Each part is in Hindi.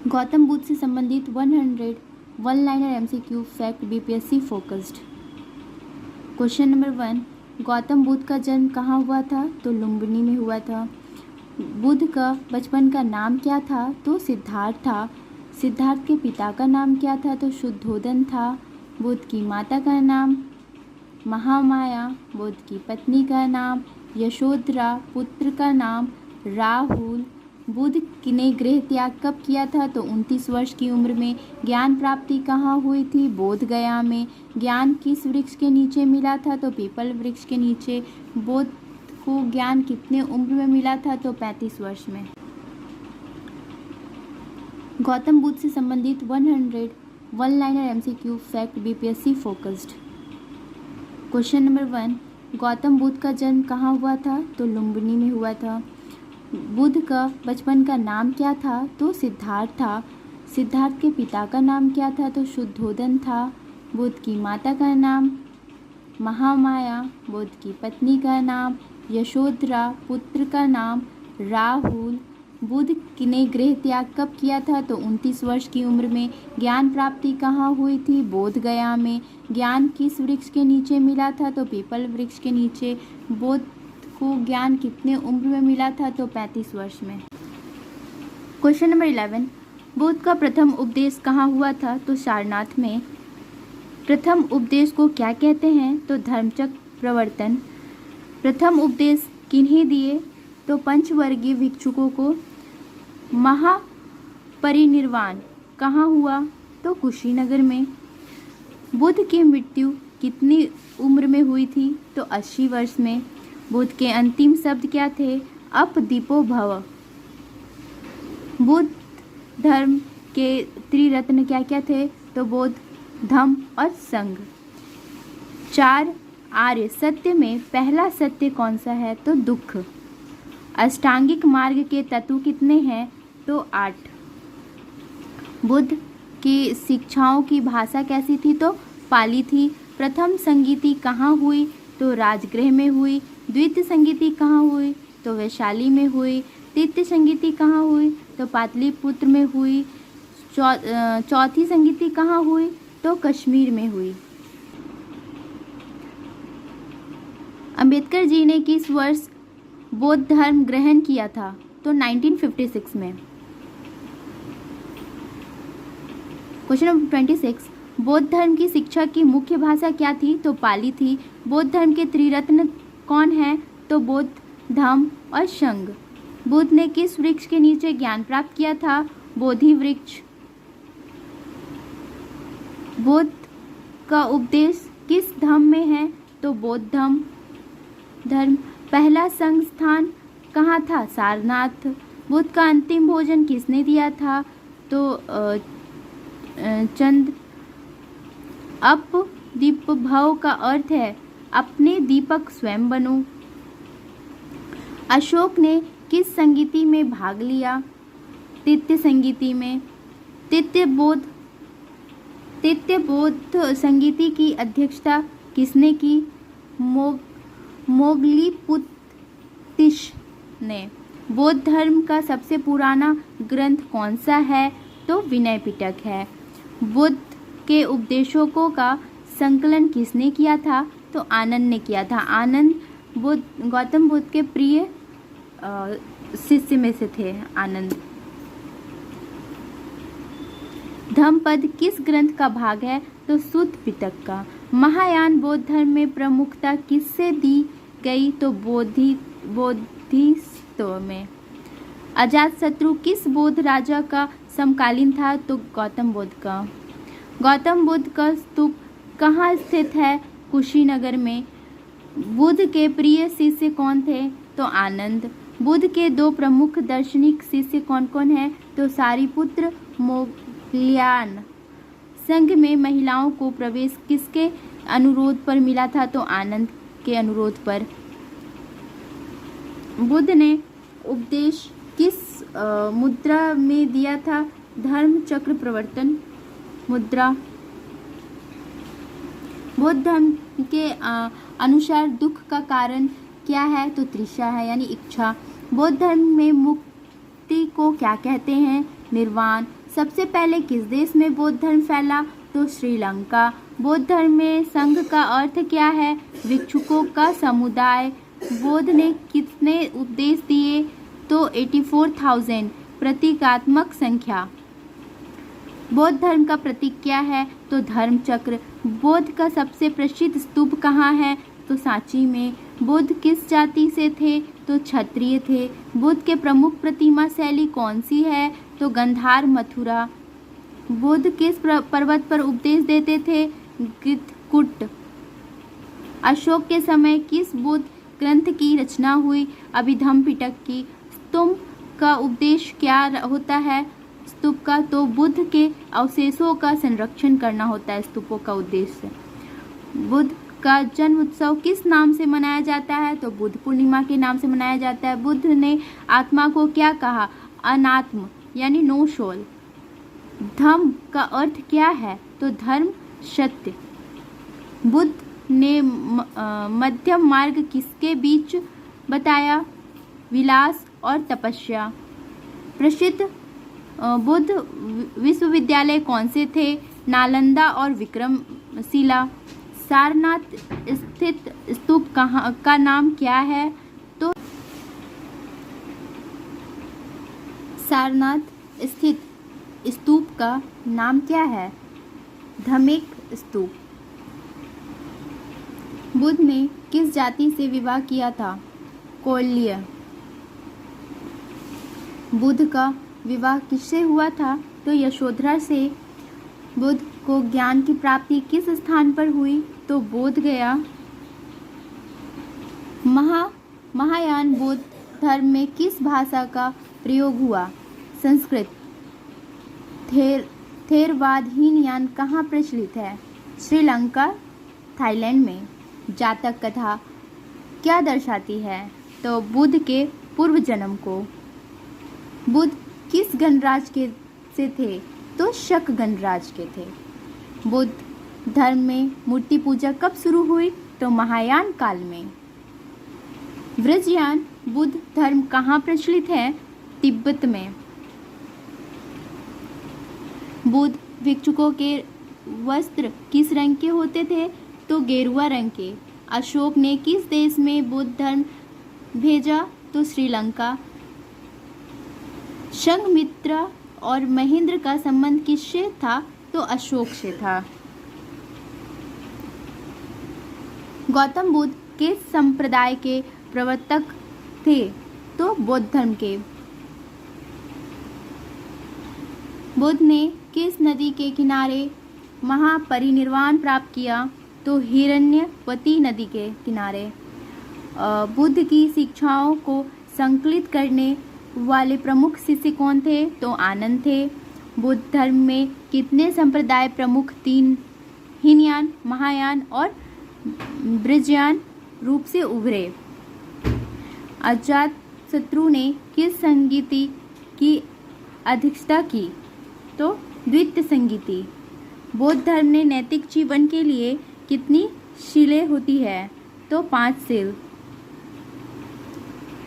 गौतम बुद्ध से संबंधित 100 one liner MCQ fact BPSC focused. Question number 1, Gautam Buddha का जन्म कहाँ हुआ था? तो लुम्बिनी में हुआ था। बुद्ध का बचपन का नाम क्या था? तो सिद्धार्थ था। सिद्धार्थ के पिता का नाम क्या था? तो शुद्धोधन था। बुद्ध की माता का नाम महामाया, बुद्ध की पत्नी का नाम यशोधरा, पुत्र का नाम राहुल। बुद्ध ने गृह त्याग कब किया था? तो 29 वर्ष की उम्र में। ज्ञान प्राप्ति कहाँ हुई थी? बोध गया में। ज्ञान किस वृक्ष के नीचे मिला था? तो पीपल वृक्ष के नीचे। बुद्ध को ज्ञान कितने उम्र में मिला था? तो 35 वर्ष में। गौतम बुद्ध से संबंधित 100 one liner MCQ fact BPSC focused. Question number 1, Gautam Buddha का जन्म कहाँ हुआ था? तो लुम्बिनी में हुआ था। बुद्ध का बचपन का नाम क्या था? तो सिद्धार्थ था। सिद्धार्थ के पिता का नाम क्या था? तो शुद्धोधन था। बुद्ध की माता का नाम महामाया, बुद्ध की पत्नी का नाम यशोधरा, पुत्र का नाम राहुल। बुद्ध ने गृह त्याग कब किया था? तो 29 वर्ष की उम्र में। ज्ञान प्राप्ति कहाँ हुई थी? बोध गया में। ज्ञान किस वृक्ष के नीचे मिला था? तो पीपल वृक्ष के नीचे। बुद्ध को ज्ञान कितने उम्र में मिला था? तो 35 वर्ष में। क्वेश्चन नंबर 11, बुद्ध का प्रथम उपदेश कहाँ हुआ था? तो सारनाथ में। प्रथम उपदेश को क्या कहते हैं? तो धर्मचक्र प्रवर्तन। प्रथम उपदेश किन्हें दिए? तो पंचवर्गीय भिक्षुकों को। महापरिनिर्वाण कहाँ हुआ? तो कुशीनगर में। बुद्ध की मृत्यु कितनी उम्र में हुई थी? तो 80 वर्ष में। बुद्ध के अंतिम शब्द क्या थे? अपदीपो भव। बुद्ध धर्म के त्रिरत्न क्या क्या थे? तो बोध, धम्म और संघ। 4 आर्य सत्य में पहला सत्य कौन सा है? तो दुख। अष्टांगिक मार्ग के तत्व कितने हैं? तो 8। बुद्ध की शिक्षाओं की भाषा कैसी थी? तो पाली थी। प्रथम संगीति कहाँ हुई? तो राजगृह में हुई। द्वितीय संगीति कहाँ हुई? तो वैशाली में हुई। तृतीय संगीति कहाँ हुई? तो पाटलिपुत्र में हुई। चौथी संगीति कहाँ हुई? तो कश्मीर में हुई। अंबेडकर जी ने किस वर्ष बौद्ध धर्म ग्रहण किया था? तो 1956 में। क्वेश्चन नंबर 26, बौद्ध धर्म की शिक्षा की मुख्य भाषा क्या थी? तो पाली थी। बौद्ध धर्म के त्रिरत्न कौन है? तो बोध, धम्म और संघ। बुद्ध ने किस वृक्ष के नीचे ज्ञान प्राप्त किया था? बोधि वृक्ष। बुद्ध का उपदेश किस धम्म में है? तो बौद्ध धर्म। पहला संघ स्थान कहाँ था? सारनाथ। बुद्ध का अंतिम भोजन किसने दिया था? तो चंद। अप दीप भव का अर्थ है अपने दीपक स्वयं बनो। अशोक ने किस संगीति में भाग लिया? तृतीय संगीति में। तृतीय बौद्ध संगीति की अध्यक्षता किसने की? मोगलीपुत्तिश ने। बौद्ध धर्म का सबसे पुराना ग्रंथ कौन सा है? तो विनय पिटक है। बुद्ध के उपदेशों का संकलन किसने किया था? तो आनंद ने किया था। आनंद गौतम बुद्ध के प्रिय शिष्य में से थे। आनंद। धम्मपद किस ग्रंथ का भाग है? तो सुत्त पिटक का। महायान बौद्ध धर्म में प्रमुखता किससे दी गई? तो बोधिसत्व में। अजातशत्रु किस बौद्ध राजा का समकालीन था? तो गौतम बुद्ध का। गौतम बुद्ध का स्तूप कहाँ स्थित है? कुशीनगर में। बुद्ध के प्रिय शिष्य कौन थे? तो आनंद। बुद्ध के 2 प्रमुख दार्शनिक शिष्य कौन कौन हैं? तो सारिपुत्र, मोगलियान। संघ में महिलाओं को प्रवेश किसके अनुरोध पर मिला था? तो आनंद के अनुरोध पर। बुद्ध ने उपदेश किस मुद्रा में दिया था? धर्मचक्र प्रवर्तन मुद्रा। बौद्ध धर्म के अनुसार दुख का कारण क्या है? तो तृष्णा है, यानी इच्छा। बौद्ध धर्म में मुक्ति को क्या कहते हैं? निर्वाण। सबसे पहले किस देश में बौद्ध धर्म फैला? तो श्रीलंका। बौद्ध धर्म में संघ का अर्थ क्या है? भिक्षुकों का समुदाय। बौद्ध ने कितने उपदेश दिए? तो 84,000, प्रतीकात्मक संख्या। बौद्ध धर्म का प्रतीक क्या है? तो धर्म चक्र। बौद्ध का सबसे प्रसिद्ध स्तूप कहाँ है? तो सांची में। बुद्ध किस जाति से थे? तो क्षत्रिय थे। बुद्ध के प्रमुख प्रतिमा शैली कौन सी है? तो गंधार, मथुरा। बुद्ध किस पर्वत पर उपदेश देते थे? गिद्धकूट। अशोक के समय किस बुद्ध ग्रंथ की रचना हुई? अभिधम्म पिटक की। स्तूप का उपदेश क्या होता है? स्तूप का तो बुद्ध के अवशेषों का संरक्षण करना होता है स्तूपों का उद्देश्य। बुद्ध का जन्म उत्सव किस नाम से मनाया जाता है? तो बुद्ध पूर्णिमा के नाम से मनाया जाता है। बुद्ध ने आत्मा को क्या कहा? अनात्म यानी नो सोल। धम्म का अर्थ क्या है? तो धर्म, सत्य। बुद्ध ने मध्यम मार्ग किसके बीच बताया? विलास और तपस्या। प्रसिद्ध बुद्ध विश्वविद्यालय कौन से थे? नालंदा और विक्रमशिला। सारनाथ स्थित स्तूप का नाम क्या है? तो सारनाथ स्थित स्तूप का नाम क्या है? धम्मिक स्तूप। बुद्ध ने किस जाति से विवाह किया था? कोल्य। बुद्ध का विवाह किससे हुआ था? तो यशोधरा से। बुद्ध को ज्ञान की प्राप्ति किस स्थान पर हुई? तो बोध गया। महायान बौद्ध धर्म में किस भाषा का प्रयोग हुआ? संस्कृत। थेरवाद हीनयान कहाँ प्रचलित है? श्रीलंका, थाईलैंड में। जातक कथा क्या दर्शाती है? तो बुद्ध के पूर्व जन्म को। बुद्ध किस गणराज के से थे? तो शक गणराज के थे। बुद्ध धर्म में मूर्ति पूजा कब शुरू हुई? तो महायान काल में। व्रजयान बुद्ध धर्म कहाँ प्रचलित है? तिब्बत में। बुद्ध भिक्षुकों के वस्त्र किस रंग के होते थे? तो गेरुआ रंग के। अशोक ने किस देश में बुद्ध धर्म भेजा? तो श्रीलंका। संघमित्रा और महेंद्र का संबंध किससे था? तो अशोक से था। गौतम बुद्ध किस संप्रदाय के प्रवर्तक थे? तो बौद्ध धर्म के। बुद्ध ने किस नदी के किनारे महापरिनिर्वाण प्राप्त किया? तो हिरण्यवती नदी के किनारे। बुद्ध की शिक्षाओं को संकलित करने वाले प्रमुख शिष्य कौन थे? तो आनंद थे। बुद्ध धर्म में कितने संप्रदाय प्रमुख? 3। हीनयान, महायान और ब्रजयान रूप से उभरे। अजातशत्रु ने किस संगीति की अध्यक्षता की? तो द्वितीय संगीति। बौद्ध धर्म ने नैतिक जीवन के लिए कितनी शीलें होती है? तो 5 शील।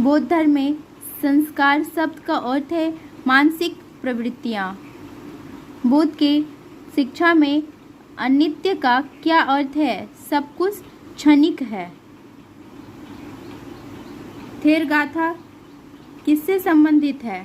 बौद्ध धर्म में संस्कार शब्द का अर्थ है मानसिक प्रवृत्तियाँ। बुद्ध के शिक्षा में अनित्य का क्या अर्थ है? सब कुछ क्षणिक है। थेर गाथा किससे संबंधित है?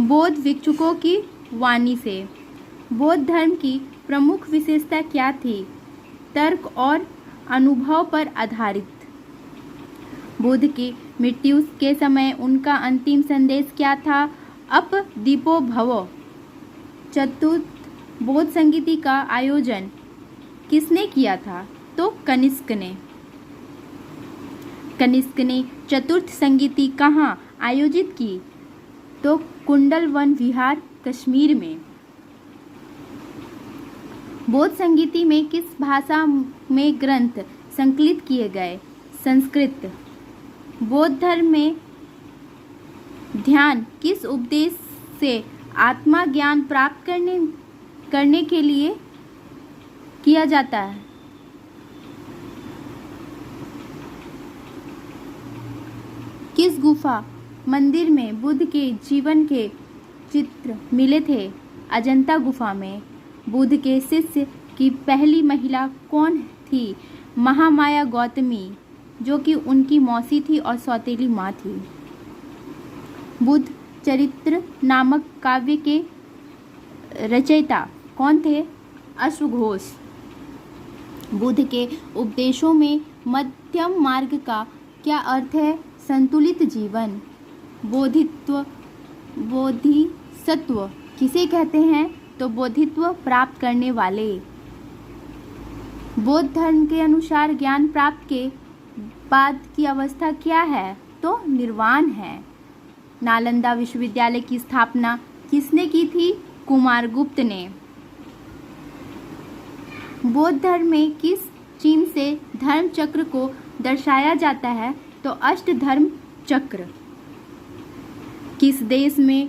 बौद्ध भिक्षुकों की वाणी से। बौद्ध धर्म की प्रमुख विशेषता क्या थी? तर्क और अनुभव पर आधारित। बुद्ध की मृत्यु के समय उनका अंतिम संदेश क्या था? अप दीपो भवो। चतुर्थ बौद्ध संगीति का आयोजन किसने किया था? तो कनिष्क ने। कनिष्क ने चतुर्थ संगीति कहाँ आयोजित की? तो कुंडल वन विहार, कश्मीर में। बौद्ध संगीति में किस भाषा में ग्रंथ संकलित किए गए? संस्कृत। बौद्ध धर्म में ध्यान किस उद्देश्य से आत्मा ज्ञान प्राप्त करने के लिए किया जाता है? किस गुफा मंदिर में बुद्ध के जीवन के चित्र मिले थे अजंता गुफा में। बुद्ध के शिष्य की पहली महिला कौन थी? महामाया गौतमी, जो कि उनकी मौसी थी और सौतेली माँ थी। बुद्ध चरित्र नामक काव्य के रचयिता कौन थे? अश्वघोष। बुद्ध के उपदेशों में मध्यम मार्ग का क्या अर्थ है? संतुलित जीवन। बोधिसत्व किसे कहते हैं? तो बोधित्व प्राप्त करने वाले। बौद्ध धर्म के अनुसार ज्ञान प्राप्त के बाद की अवस्था क्या है? तो निर्वाण है। नालंदा विश्वविद्यालय की स्थापना किसने की थी? कुमारगुप्त ने। बौद्ध धर्म में किस चिन्ह से धर्म चक्र को दर्शाया जाता है? तो अष्टधर्म चक्र। किस देश में